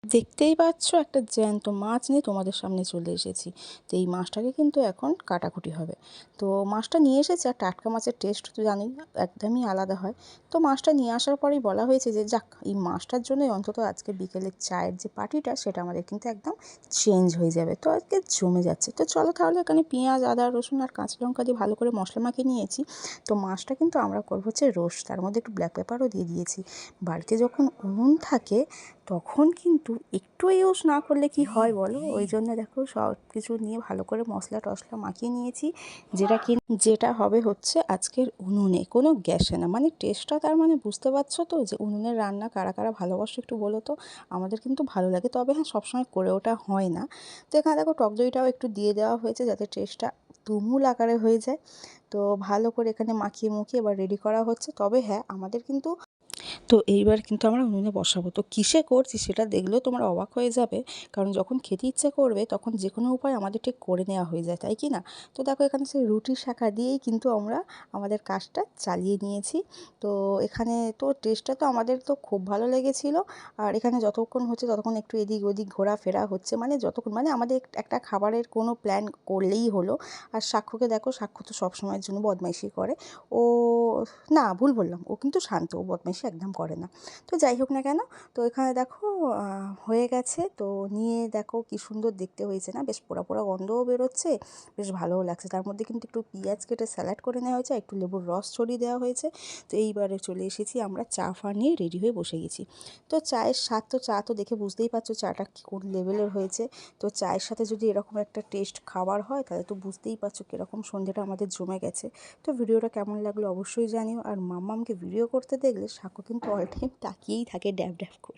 দেখতেই পাচ্ছ একটা জ্যান্ত মাছ নিয়ে তোমাদের সামনে চলে এসেছি। তো এই মাছটাকে কিন্তু এখন কাটাকুটি হবে। তো মাছটা নিয়ে এসেছে, আর টাটকা মাছের টেস্ট তো জানোই একদমই আলাদা হয়। তো মাছটা নিয়ে আসার পরেই বলা হয়েছে যে যাক, এই মাছটার জন্যই অন্তত আজকে বিকেলের চায়ের যে পার্টিটা সেটা আমাদের কিন্তু একদম চেঞ্জ হয়ে যাবে। তো আজকে জমে যাচ্ছে। তো চলো তাহলে এখানে পেঁয়াজ, আদা, রসুন আর কাঁচা লঙ্কা দিয়ে ভালো করে মশলা মাখিয়ে নিয়েছি। তো মাছটা কিন্তু আমরা করবো হচ্ছে রোস্ট, তার মধ্যে একটু ব্ল্যাক পেপারও দিয়ে দিয়েছি। বাড়িতে যখন উনুন থাকে তখন কিন্তু একটু ইউজ না করলে কি হয় বলো? ওই জন্য দেখো সব কিছু নিয়ে ভালো করে মশলা টশলা মাখিয়ে নিয়েছি, যেটা হবে হচ্ছে আজকের উনুনে, কোনো গ্যাসে না। মানে টেস্টটা তার মানে বুঝতে পারছো তো, যে উনুনের রান্না কারা কারা ভালোবাসো একটু বলো তো। আমাদের কিন্তু ভালো লাগে, তবে হ্যাঁ সবসময় করে ওটা হয় না। তো এখানে দেখো টক দইটাও একটু দিয়ে দেওয়া হয়েছে যাতে টেস্টটা তুমুল আকারে হয়ে যায়। তো ভালো করে এখানে মাখিয়ে মুখিয়ে এবার রেডি করা হচ্ছে। তবে হ্যাঁ আমাদের কিন্তু এইবার কিন্তু আমরা উনুনে বসাবো। তো কিসে করছি সেটা দেখলেও তোমরা অবাক হয়ে যাবে, কারণ যখন খেতে ইচ্ছে করবে তখন যে কোনো উপায় আমাদের ঠিক করে নেওয়া হয়ে যায়, তাই কি না? তো দেখো এখানে সেই রুটির শাঁখা দিয়েই কিন্তু আমরা আমাদের কাজটা চালিয়ে নিয়েছি। তো এখানে তো টেস্টটা তো আমাদের তো খুব ভালো লেগেছিলো। আর এখানে যতক্ষণ হচ্ছে ততক্ষণ একটু এদিক ওদিক ঘোরাফেরা হচ্ছে, মানে যতক্ষণ মানে আমাদের একটা খাবারের কোনো প্ল্যান করলেই হলো। আর সাক্ষ্যকে দেখো, সাক্ষ্য তো সবসময়ের জন্য বদমাইশি করে। ও না, ভুল বললাম, ও কিন্তু শান্ত, ও বদমাইশি একদম করে না। তো যাই হোক না কেন, তো এখানে দেখো হয়ে গেছে। তো নিয়ে দেখো কি সুন্দর দেখতে হয়েছে না, বেশ পোড়া পোড়া গন্ধও বেরোচ্ছে, বেশ ভালোও লাগছে। তার মধ্যে কিন্তু একটু পেঁয়াজ কেটে স্যালাড করে নেওয়া হয়েছে, একটু লেবুর রস ছড়িয়ে দেওয়া হয়েছে। তো এইবারে চলে এসেছি আমরা, চা ফা নিয়ে রেডি হয়ে বসে গেছি। তো চায়ের স্বাদ তো, চা তো দেখে বুঝতেই পারছো চাটা কোন লেভেলের হয়েছে। তো চায়ের সাথে যদি এরকম একটা টেস্ট খাবার হয় তাহলে তো বুঝতেই পারছো কীরকম সন্ধ্যেটা আমাদের জমে গেছে। তো ভিডিওটা কেমন লাগলো অবশ্যই জানিও। আর মাম্মামকে ভিডিও করতে দেখলে সাক্ষ্য কিন্তু অল টাইম তাকিয়েই থাকে ড্যাব ড্যাব করে।